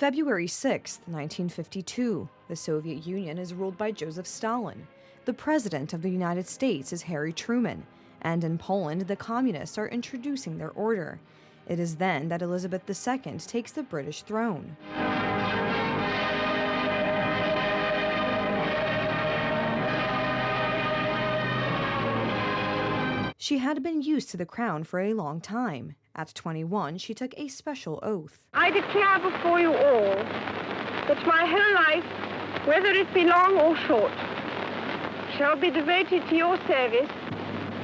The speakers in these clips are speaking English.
February 6, 1952, the Soviet Union is ruled by Joseph Stalin. The President of the United States is Harry Truman, and in Poland, the Communists are introducing their order. It is then that Elizabeth II takes the British throne. She had been used to the crown for a long time. At 21, she took a special oath. I declare before you all that my whole life, whether it be long or short, shall be devoted to your service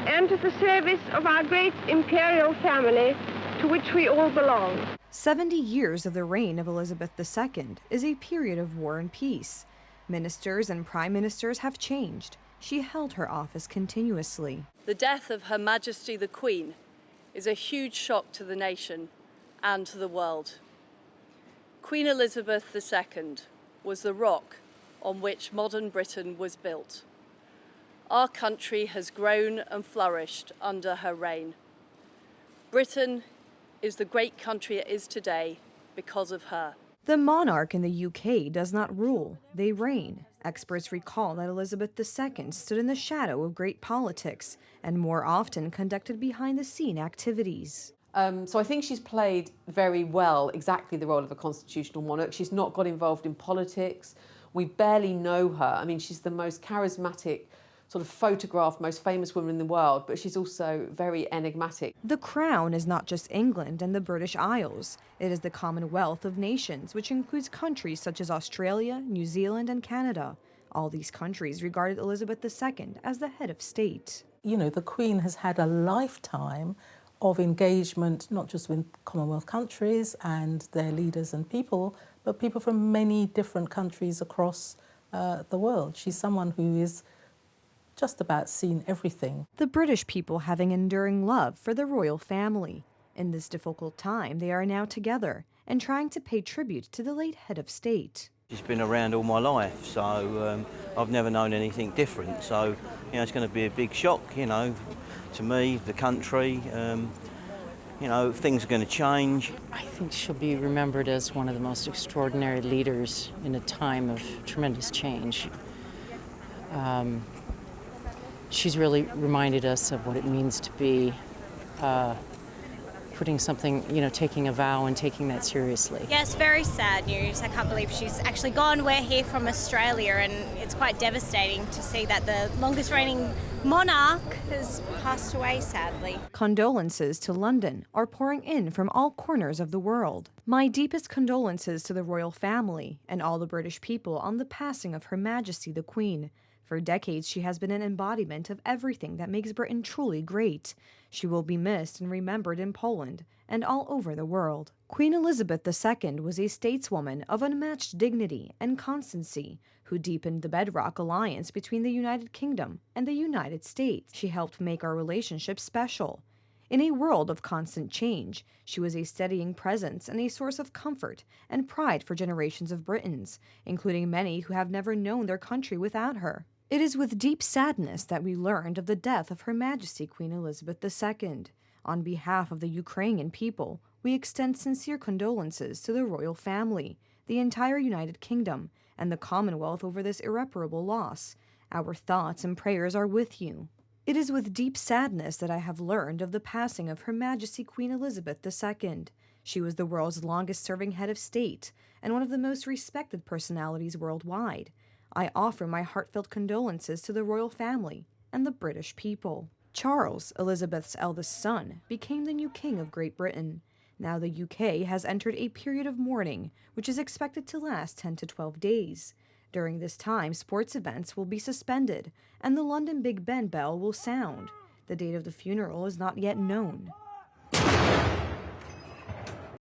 and to the service of our great imperial family to which we all belong. 70 years of the reign of Elizabeth II is a period of war and peace. Ministers and prime ministers have changed. She held her office continuously. The death of Her Majesty the Queen is a huge shock to the nation and to the world. Queen Elizabeth II was the rock on which modern Britain was built. Our country has grown and flourished under her reign. Britain is the great country it is today because of her. The monarch in the UK does not rule, they reign. Experts recall that Elizabeth II stood in the shadow of great politics and more often conducted behind-the-scene activities. So I think she's played very well exactly the role of a constitutional monarch. She's not got involved in politics. We barely know her. I mean, she's the most charismatic, sort of photographed, most famous woman in the world, but she's also very enigmatic. The crown is not just England and the British Isles. It is the Commonwealth of Nations, which includes countries such as Australia, New Zealand, and Canada. All these countries regarded Elizabeth II as the head of state. You know, the Queen has had a lifetime of engagement, not just with Commonwealth countries and their leaders and people, but people from many different countries across the world. She's someone who is just about seen everything. The British people have an enduring love for the royal family. In this difficult time, they are now together and trying to pay tribute to the late head of state. She's been around all my life, so I've never known anything different. So, it's going to be a big shock, to me, the country. Things are going to change. I think she'll be remembered as one of the most extraordinary leaders in a time of tremendous change. She's really reminded us of what it means to be putting something, taking a vow and taking that seriously. Yes, very sad news. I can't believe she's actually gone. We're here from Australia, and it's quite devastating to see that the longest reigning monarch has passed away, sadly. Condolences to London are pouring in from all corners of the world. My deepest condolences to the royal family and all the British people on the passing of Her Majesty the Queen. For decades, she has been an embodiment of everything that makes Britain truly great. She will be missed and remembered in Poland and all over the world. Queen Elizabeth II was a stateswoman of unmatched dignity and constancy who deepened the bedrock alliance between the United Kingdom and the United States. She helped make our relationship special. In a world of constant change, she was a steadying presence and a source of comfort and pride for generations of Britons, including many who have never known their country without her. It is with deep sadness that we learned of the death of Her Majesty Queen Elizabeth II. On behalf of the Ukrainian people, we extend sincere condolences to the royal family, the entire United Kingdom, and the Commonwealth over this irreparable loss. Our thoughts and prayers are with you. It is with deep sadness that I have learned of the passing of Her Majesty Queen Elizabeth II. She was the world's longest-serving head of state and one of the most respected personalities worldwide. I offer my heartfelt condolences to the royal family and the British people. Charles, Elizabeth's eldest son, became the new king of Great Britain. Now the UK has entered a period of mourning, which is expected to last 10 to 12 days. During this time, sports events will be suspended, and the London Big Ben bell will sound. The date of the funeral is not yet known.